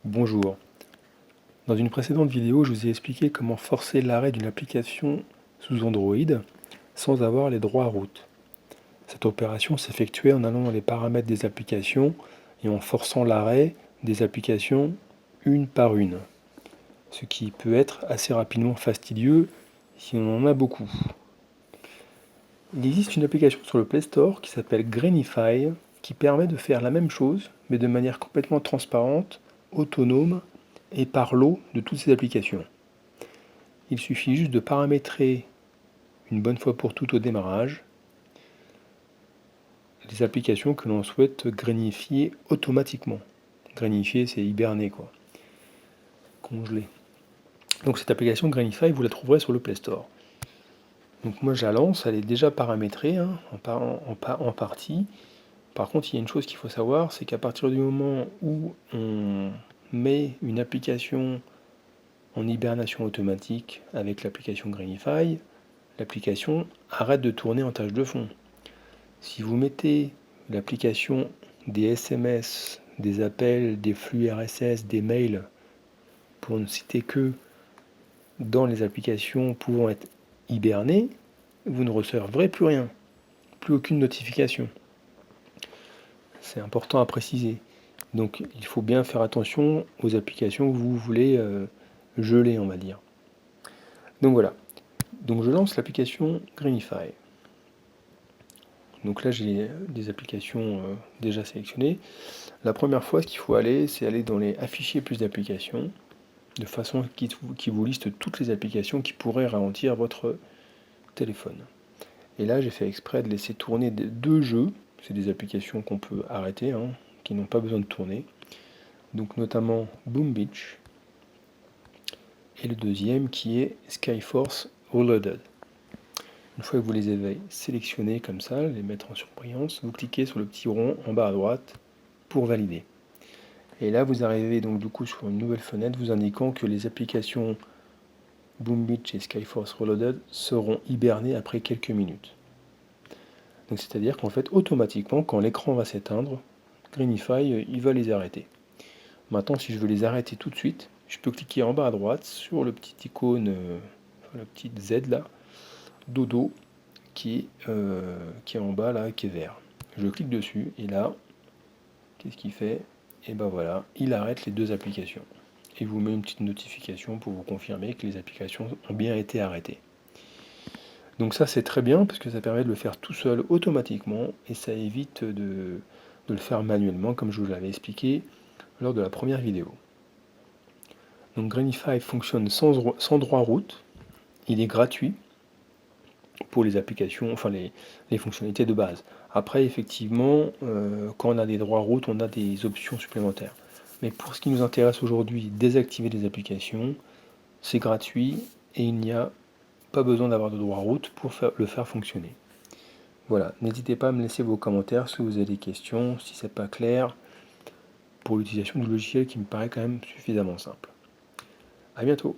Bonjour. Dans une précédente vidéo, je vous ai expliqué comment forcer l'arrêt d'une application sous Android sans avoir les droits à route. Cette opération s'effectuait en allant dans les paramètres des applications et en forçant l'arrêt des applications une par une, ce qui peut être assez rapidement fastidieux si on en a beaucoup. Il existe une application sur le Play Store qui s'appelle Greenify qui permet de faire la même chose mais de manière complètement transparente, autonome et par lot de toutes ces applications. Il suffit juste de paramétrer une bonne fois pour toutes au démarrage les applications que l'on souhaite greenifier automatiquement. Greenifier, c'est hiberner, quoi. Congeler. Donc cette application Greenify, vous la trouverez sur le Play Store. Donc moi je la lance, elle est déjà paramétrée en partie. Par contre, il y a une chose qu'il faut savoir, c'est qu'à partir du moment où on met une application en hibernation automatique avec l'application Greenify, l'application arrête de tourner en tâche de fond. Si vous mettez l'application des SMS, des appels, des flux RSS, des mails, pour ne citer que dans les applications pouvant être hibernées, vous ne recevrez plus rien, plus aucune notification. C'est important à préciser. Donc il faut bien faire attention aux applications que vous voulez geler, on va dire. Donc voilà. Donc je lance l'application Greenify. Donc là j'ai des applications déjà sélectionnées. La première fois, ce qu'il faut aller, c'est aller dans les afficher plus d'applications, de façon qui vous liste toutes les applications qui pourraient ralentir votre téléphone. Et là j'ai fait exprès de laisser tourner deux jeux, c'est des applications qu'on peut arrêter, qui n'ont pas besoin de tourner. Donc notamment Boom Beach, et le deuxième qui est Skyforce Reloaded. Une fois que vous les avez sélectionnés comme ça, les mettre en surbrillance, vous cliquez sur le petit rond en bas à droite pour valider. Et là vous arrivez donc du coup sur une nouvelle fenêtre vous indiquant que les applications Boom Beach et Skyforce Reloaded seront hibernées après quelques minutes. Donc c'est-à-dire qu'en fait automatiquement quand l'écran va s'éteindre, Greenify il va les arrêter. Maintenant si je veux les arrêter tout de suite, je peux cliquer en bas à droite sur le petit icône, la petite Z là, dodo, qui est en bas là, qui est vert. Je clique dessus et là, qu'est-ce qu'il fait? Et ben voilà, il arrête les deux applications. Et vous met une petite notification pour vous confirmer que les applications ont bien été arrêtées. Donc ça c'est très bien parce que ça permet de le faire tout seul automatiquement et ça évite de le faire manuellement comme je vous l'avais expliqué lors de la première vidéo. Donc Greenify fonctionne sans droit route, il est gratuit pour les applications, enfin les fonctionnalités de base. Après effectivement, quand on a des droits route, on a des options supplémentaires. Mais pour ce qui nous intéresse aujourd'hui, désactiver les applications, c'est gratuit et il n'y a pas besoin d'avoir de droit route pour le faire fonctionner. Voilà, n'hésitez pas à me laisser vos commentaires si vous avez des questions, si c'est pas clair, pour l'utilisation du logiciel qui me paraît quand même suffisamment simple. A bientôt.